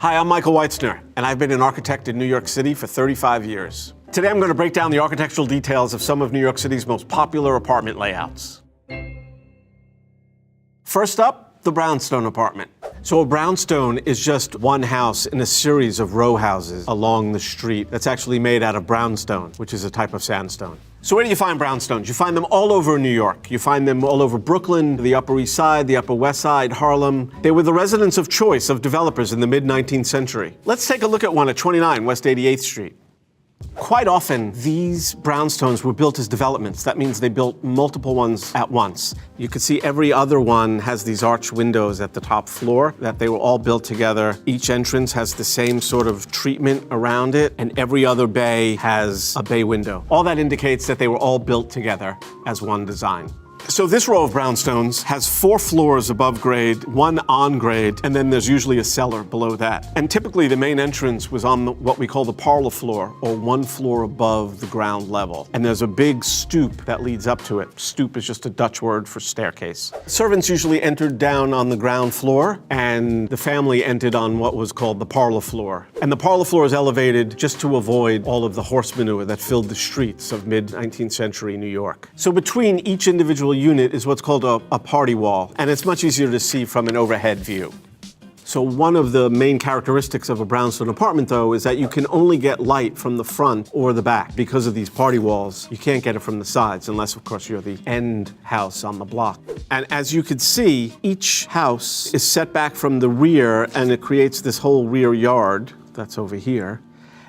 Hi, I'm Michael Wyetzner, and I've been an architect in New York City for 35 years. Today I'm going to break down the architectural details of some of New York City's most popular apartment layouts. First up, the brownstone apartment. So a brownstone is just one house in a series of row houses along the street that's actually made out of brownstone, which is a type of sandstone. So where do you find brownstones? You find them all over New York. You find them all over Brooklyn, the Upper East Side, the Upper West Side, Harlem. They were the residence of choice of developers in the mid-19th century. Let's take a look at one at 29 West 88th Street. Quite often, these brownstones were built as developments. That means they built multiple ones at once. You can see every other one has these arched windows at the top floor, that they were all built together. Each entrance has the same sort of treatment around it, and every other bay has a bay window. All that indicates that they were all built together as one design. So this row of brownstones has 4 floors above grade, 1 on grade, and then there's usually a cellar below that. And typically the main entrance was on what we call the parlor floor, or 1 floor above the ground level. And there's a big stoop that leads up to it. Stoop is just a Dutch word for staircase. Servants usually entered down on the ground floor, and the family entered on what was called the parlor floor. And the parlor floor is elevated just to avoid all of the horse manure that filled the streets of mid-19th century New York. So between each individual unit is what's called a party wall, and it's much easier to see from an overhead view. So one of the main characteristics of a brownstone apartment, though, is that you can only get light from the front or the back. Because of these party walls, you can't get it from the sides, unless, of course, you're the end house on the block. And as you can see, each house is set back from the rear, and it creates this whole rear yard that's over here.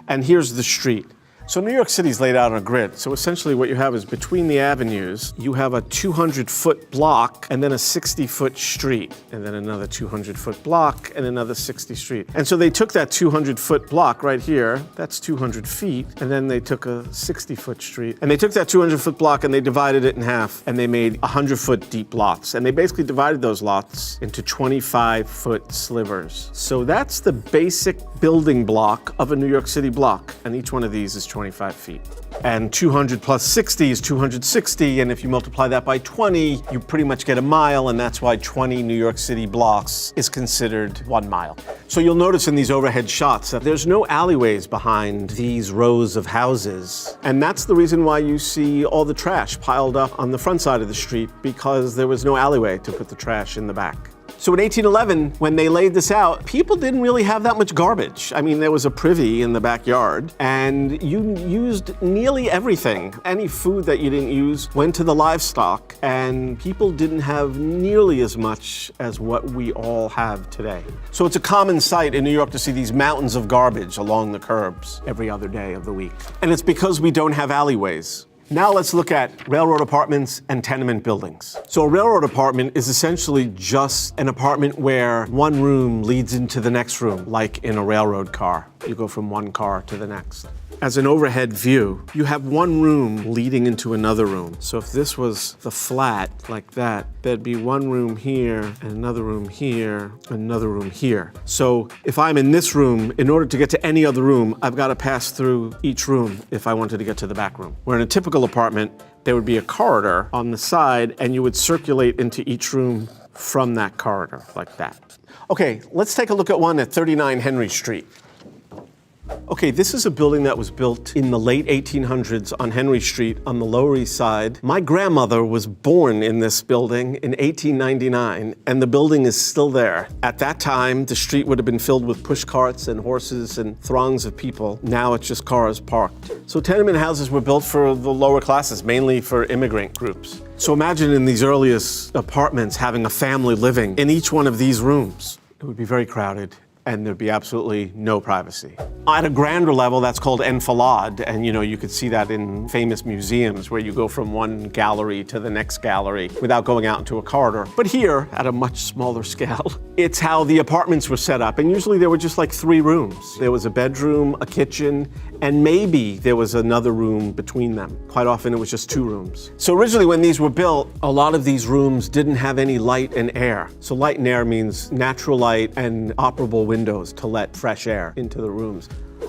And here's the street. So New York City's laid out on a grid. So essentially what you have is between the avenues, you have a 200-foot block and then a 60-foot street, and then another 200-foot block and another 60 street. And so they took that 200-foot block right here, that's 200 feet, and then they took a 60-foot street. And they took that 200-foot block and they divided it in half, and they made 100-foot deep lots. And they basically divided those lots into 25-foot slivers. So that's the basic building block of a New York City block, and each one of these is 25 feet. And 200 plus 60 is 260, and if you multiply that by 20, you pretty much get a mile, and that's why 20 New York City blocks is considered 1 mile. So you'll notice in these overhead shots that there's no alleyways behind these rows of houses, and that's the reason why you see all the trash piled up on the front side of the street, because there was no alleyway to put the trash in the back. So in 1811, when they laid this out, people didn't really have that much garbage. I mean, there was a privy in the backyard, and you used nearly everything. Any food that you didn't use went to the livestock, and people didn't have nearly as much as what we all have today. So it's a common sight in New York to see these mountains of garbage along the curbs every other day of the week. And it's because we don't have alleyways. Now let's look at railroad apartments and tenement buildings. So a railroad apartment is essentially just an apartment where one room leads into the next room, like in a railroad car. You go from one car to the next. As an overhead view, you have one room leading into another room. So if this was the flat like that, there'd be one room here, and another room here, another room here. So if I'm in this room, in order to get to any other room, I've got to pass through each room if I wanted to get to the back room. Where in a typical apartment, there would be a corridor on the side, and you would circulate into each room from that corridor, like that. Okay, let's take a look at one at 39 Henry Street. Okay, this is a building that was built in the late 1800s on Henry Street on the Lower East Side. My grandmother was born in this building in 1899, and the building is still there. At that time, the street would have been filled with push carts and horses and throngs of people. Now it's just cars parked. So tenement houses were built for the lower classes, mainly for immigrant groups. So imagine in these earliest apartments having a family living in each one of these rooms. It would be very crowded, and there'd be absolutely no privacy. At a grander level, that's called enfilade, and you could see that in famous museums where you go from one gallery to the next gallery without going out into a corridor. But here, at a much smaller scale, it's how the apartments were set up, and usually there were just like 3 rooms. There was a bedroom, a kitchen, and maybe there was another room between them. Quite often it was just 2 rooms. So originally when these were built, a lot of these rooms didn't have any light and air. So light and air means natural light and operable windows to let fresh air into the rooms.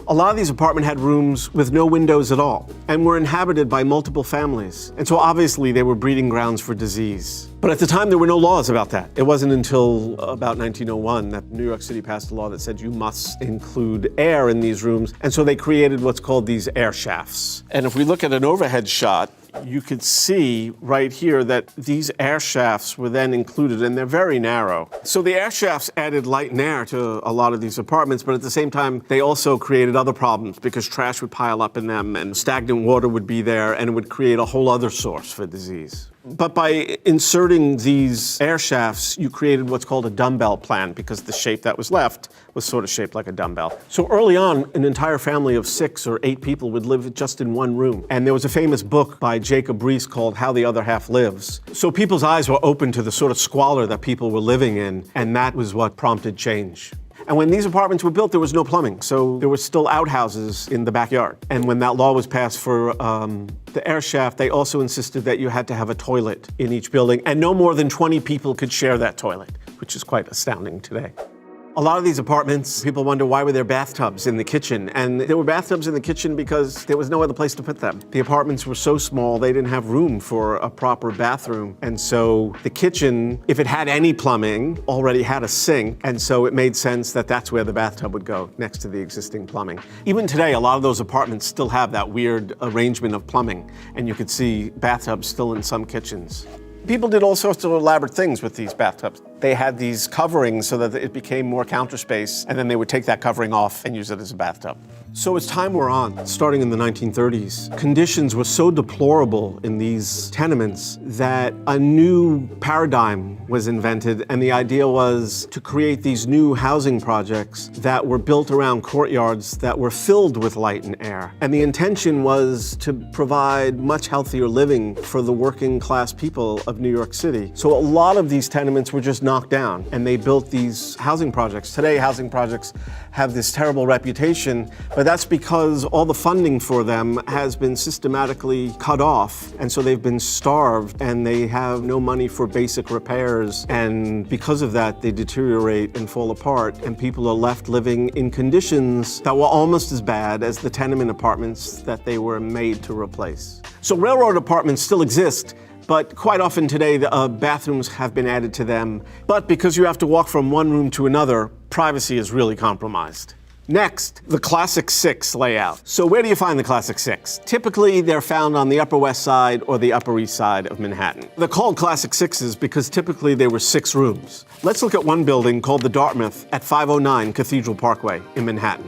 A lot of these apartments had rooms with no windows at all and were inhabited by multiple families. And so obviously they were breeding grounds for disease. But at the time, there were no laws about that. It wasn't until about 1901 that New York City passed a law that said you must include air in these rooms. And so they created what's called these air shafts. And if we look at an overhead shot, you could see right here that these air shafts were then included, and they're very narrow. So the air shafts added light and air to a lot of these apartments, but at the same time, they also created other problems because trash would pile up in them and stagnant water would be there, and it would create a whole other source for disease. But by inserting these air shafts, you created what's called a dumbbell plan because the shape that was left was sort of shaped like a dumbbell. So early on, an entire family of 6 or 8 people would live just in one room. And there was a famous book by Jacob Riis called How the Other Half Lives. So people's eyes were open to the sort of squalor that people were living in, and that was what prompted change. And when these apartments were built, there was no plumbing, so there were still outhouses in the backyard. And when that law was passed for the air shaft, they also insisted that you had to have a toilet in each building, and no more than 20 people could share that toilet, which is quite astounding today. A lot of these apartments, people wonder why were there bathtubs in the kitchen? And there were bathtubs in the kitchen because there was no other place to put them. The apartments were so small, they didn't have room for a proper bathroom. And so the kitchen, if it had any plumbing, already had a sink. And so it made sense that that's where the bathtub would go, next to the existing plumbing. Even today, a lot of those apartments still have that weird arrangement of plumbing. And you could see bathtubs still in some kitchens. People did all sorts of elaborate things with these bathtubs. They had these coverings so that it became more counter space, and then they would take that covering off and use it as a bathtub. So as time wore on, starting in the 1930s, conditions were so deplorable in these tenements that a new paradigm was invented, and the idea was to create these new housing projects that were built around courtyards that were filled with light and air. And the intention was to provide much healthier living for the working class people of New York City. So a lot of these tenements were just knocked down, and they built these housing projects. Today, housing projects have this terrible reputation, but that's because all the funding for them has been systematically cut off, and so they've been starved, and they have no money for basic repairs, and because of that, they deteriorate and fall apart, and people are left living in conditions that were almost as bad as the tenement apartments that they were made to replace. So railroad apartments still exist, but quite often today, the bathrooms have been added to them. But because you have to walk from one room to another, privacy is really compromised. Next, the Classic 6 layout. So where do you find the Classic 6? Typically, they're found on the Upper West Side or the Upper East Side of Manhattan. They're called Classic 6s because typically they were 6 rooms. Let's look at one building called the Dartmouth at 509 Cathedral Parkway in Manhattan.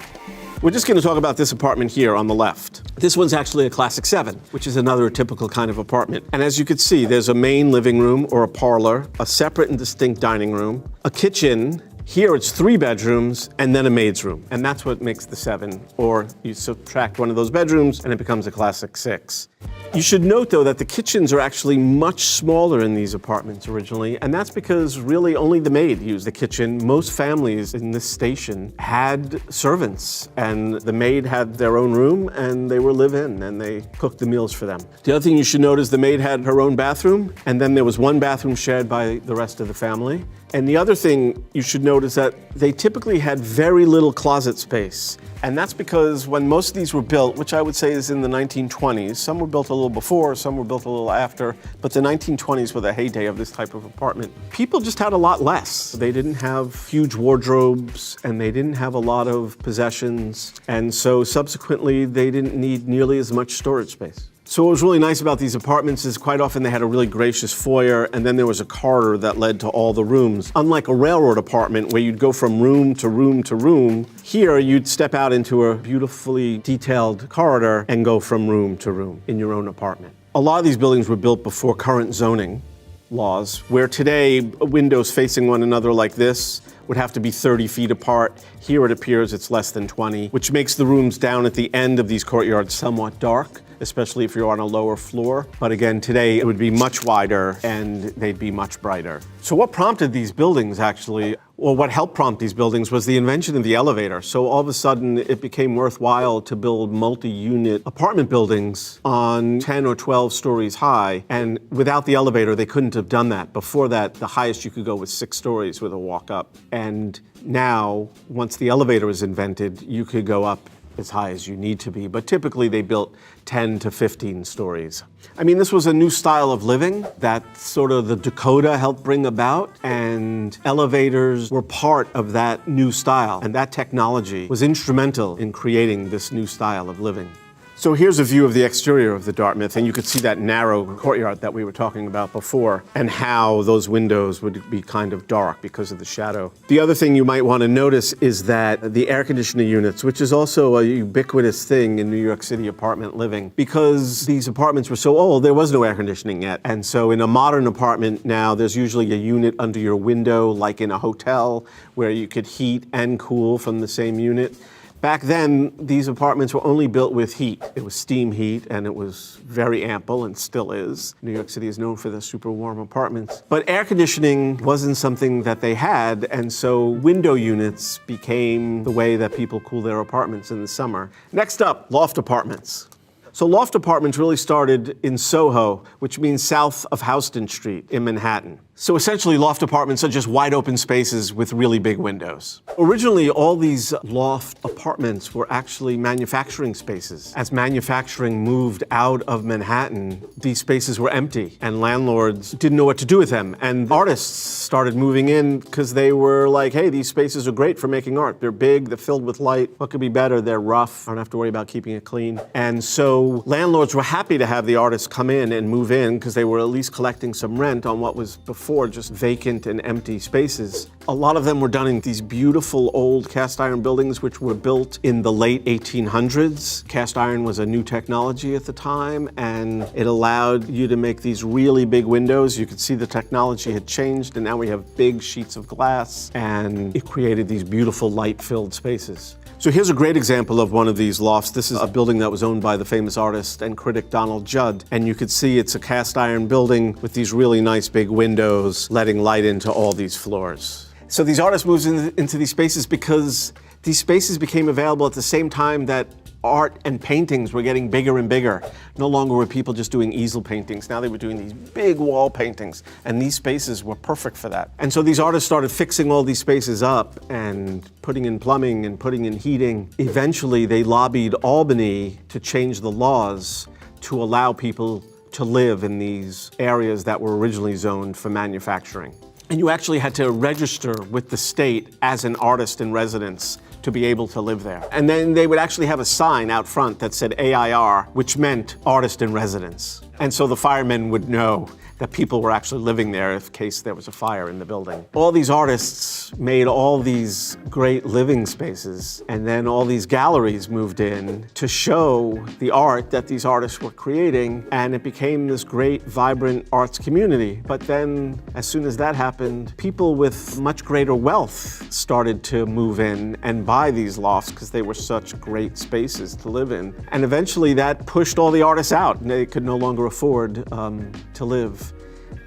We're just going to talk about this apartment here on the left. This one's actually a Classic 7, which is another typical kind of apartment. And as you can see, there's a main living room or a parlor, a separate and distinct dining room, a kitchen. Here it's 3 bedrooms and then a maid's room. And that's what makes the 7. Or you subtract one of those bedrooms and it becomes a Classic 6. You should note, though, that the kitchens are actually much smaller in these apartments originally, and that's because really only the maid used the kitchen. Most families in this station had servants, and the maid had their own room, and they were live-in, and they cooked the meals for them. The other thing you should note is the maid had her own bathroom, and then there was one bathroom shared by the rest of the family. And the other thing you should note is that they typically had very little closet space. And that's because when most of these were built, which I would say is in the 1920s, some were built a little before, some were built a little after, but the 1920s were the heyday of this type of apartment. People just had a lot less. They didn't have huge wardrobes, and they didn't have a lot of possessions, and so subsequently they didn't need nearly as much storage space. So what was really nice about these apartments is quite often they had a really gracious foyer, and then there was a corridor that led to all the rooms. Unlike a railroad apartment where you'd go from room to room to room, here you'd step out into a beautifully detailed corridor and go from room to room in your own apartment. A lot of these buildings were built before current zoning laws, where today windows facing one another like this would have to be 30 feet apart. Here it appears it's less than 20, which makes the rooms down at the end of these courtyards somewhat dark, especially if you're on a lower floor. But again, today it would be much wider and they'd be much brighter. So what prompted these buildings actually, or what helped prompt these buildings, was the invention of the elevator. So all of a sudden it became worthwhile to build multi-unit apartment buildings on 10 or 12 stories high. And without the elevator, they couldn't have done that. Before that, the highest you could go was 6 stories with a walk up. And now, once the elevator was invented, you could go up as high as you need to be, but typically they built 10 to 15 stories. I mean, this was a new style of living that sort of the Dakota helped bring about, and elevators were part of that new style, and that technology was instrumental in creating this new style of living. So here's a view of the exterior of the Dartmouth, and you could see that narrow courtyard that we were talking about before, and how those windows would be kind of dark because of the shadow. The other thing you might want to notice is that the air conditioning units, which is also a ubiquitous thing in New York City apartment living, because these apartments were so old, there was no air conditioning yet. And so in a modern apartment now, there's usually a unit under your window, like in a hotel, where you could heat and cool from the same unit. Back then, these apartments were only built with heat. It was steam heat, and it was very ample, and still is. New York City is known for the super warm apartments. But air conditioning wasn't something that they had, and so window units became the way that people cool their apartments in the summer. Next up, loft apartments. So loft apartments really started in Soho, which means south of Houston Street in Manhattan. So essentially, loft apartments are just wide open spaces with really big windows. Originally, all these loft apartments were actually manufacturing spaces. As manufacturing moved out of Manhattan, these spaces were empty, and landlords didn't know what to do with them. And artists started moving in because they were like, hey, these spaces are great for making art. They're big, they're filled with light. What could be better? They're rough. I don't have to worry about keeping it clean. And so landlords were happy to have the artists come in and move in because they were at least collecting some rent on what was before just vacant and empty spaces. A lot of them were done in these beautiful old cast iron buildings which were built in the late 1800s. Cast iron was a new technology at the time, and it allowed you to make these really big windows. You could see the technology had changed, and now we have big sheets of glass, and it created these beautiful light-filled spaces. So here's a great example of one of these lofts. This is a building that was owned by the famous artist and critic Donald Judd. And you could see it's a cast iron building with these really nice big windows letting light into all these floors. So these artists moved into these spaces because these spaces became available at the same time that art and paintings were getting bigger and bigger. No longer were people just doing easel paintings. Now they were doing these big wall paintings, and these spaces were perfect for that. And so these artists started fixing all these spaces up and putting in plumbing and putting in heating. Eventually, they lobbied Albany to change the laws to allow people to live in these areas that were originally zoned for manufacturing. And you actually had to register with the state as an artist in residence to be able to live there. And then they would actually have a sign out front that said AIR, which meant artist in residence. And so the firemen would know that people were actually living there in case there was a fire in the building. All these artists made all these great living spaces, and then all these galleries moved in to show the art that these artists were creating, and it became this great, vibrant arts community. But then, as soon as that happened, people with much greater wealth started to move in and buy these lofts because they were such great spaces to live in. And eventually that pushed all the artists out, and they could no longer afford to live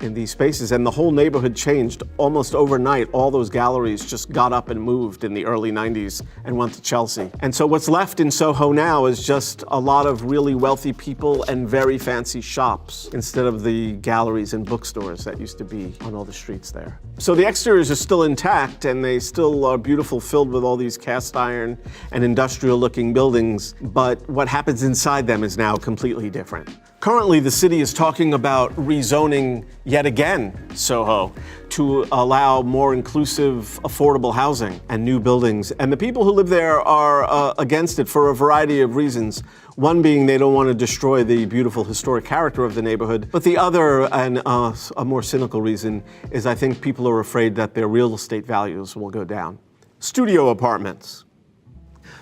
in these spaces, and the whole neighborhood changed almost overnight. All those galleries just got up and moved in the early 90s and went to Chelsea. And so what's left in Soho now is just a lot of really wealthy people and very fancy shops instead of the galleries and bookstores that used to be on all the streets there. So the exteriors are still intact, and they still are beautiful, filled with all these cast iron and industrial looking buildings, but what happens inside them is now completely different. Currently, the city is talking about rezoning yet again Soho to allow more inclusive, affordable housing and new buildings. And the people who live there are against it for a variety of reasons. One being they don't want to destroy the beautiful historic character of the neighborhood. But the other, and a more cynical reason, is I think people are afraid that their real estate values will go down. Studio apartments.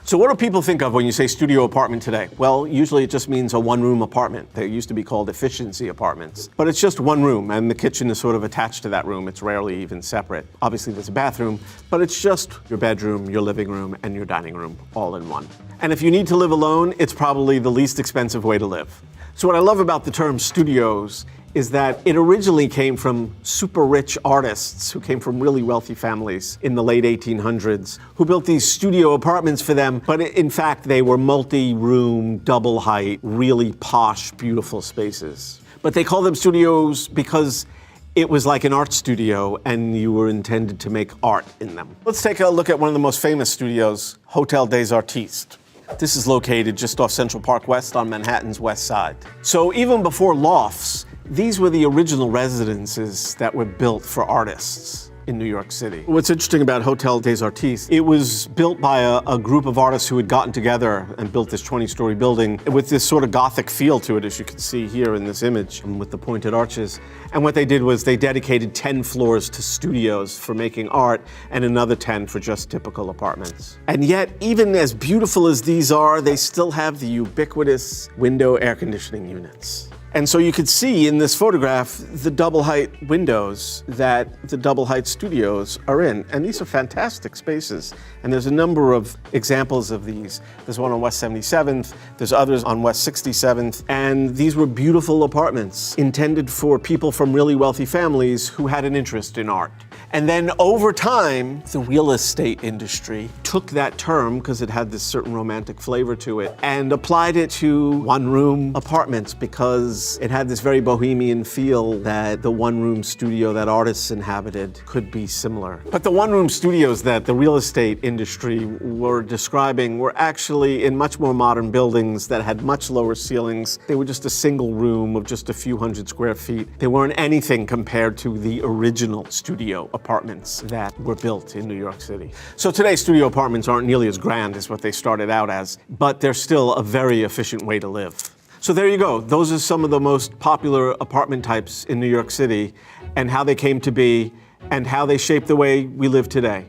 So what do people think of when you say studio apartment today? Well, usually it just means a one-room apartment. They used to be called efficiency apartments. But it's just one room, and the kitchen is sort of attached to that room. It's rarely even separate. Obviously there's a bathroom, but it's just your bedroom, your living room, and your dining room all in one. And if you need to live alone, it's probably the least expensive way to live. So what I love about the term studios is that it originally came from super rich artists who came from really wealthy families in the late 1800s who built these studio apartments for them, but in fact they were multi-room, double height, really posh, beautiful spaces. But they call them studios because it was like an art studio and you were intended to make art in them. Let's take a look at one of the most famous studios, Hotel des Artistes. This is located just off Central Park West on Manhattan's west side. So even before lofts, these were the original residences that were built for artists in New York City. What's interesting about Hotel des Artistes, it was built by a group of artists who had gotten together and built this 20-story building with this sort of Gothic feel to it, as you can see here in this image, with the pointed arches. And what they did was they dedicated 10 floors to studios for making art and another 10 for just typical apartments. And yet, even as beautiful as these are, they still have the ubiquitous window air conditioning units. And so you could see in this photograph the double height windows that the double height studios are in. And these are fantastic spaces. And there's a number of examples of these. There's one on West 77th, there's others on West 67th. And these were beautiful apartments intended for people from really wealthy families who had an interest in art. And then over time, the real estate industry took that term, because it had this certain romantic flavor to it, and applied it to one-room apartments because it had this very bohemian feel that the one-room studio that artists inhabited could be similar. But the one-room studios that the real estate industry were describing were actually in much more modern buildings that had much lower ceilings. They were just a single room of just a few hundred square feet. They weren't anything compared to the original studio apartments that were built in New York City. So today, studio apartments aren't nearly as grand as what they started out as, but they're still a very efficient way to live. So there you go. Those are some of the most popular apartment types in New York City and how they came to be and how they shaped the way we live today.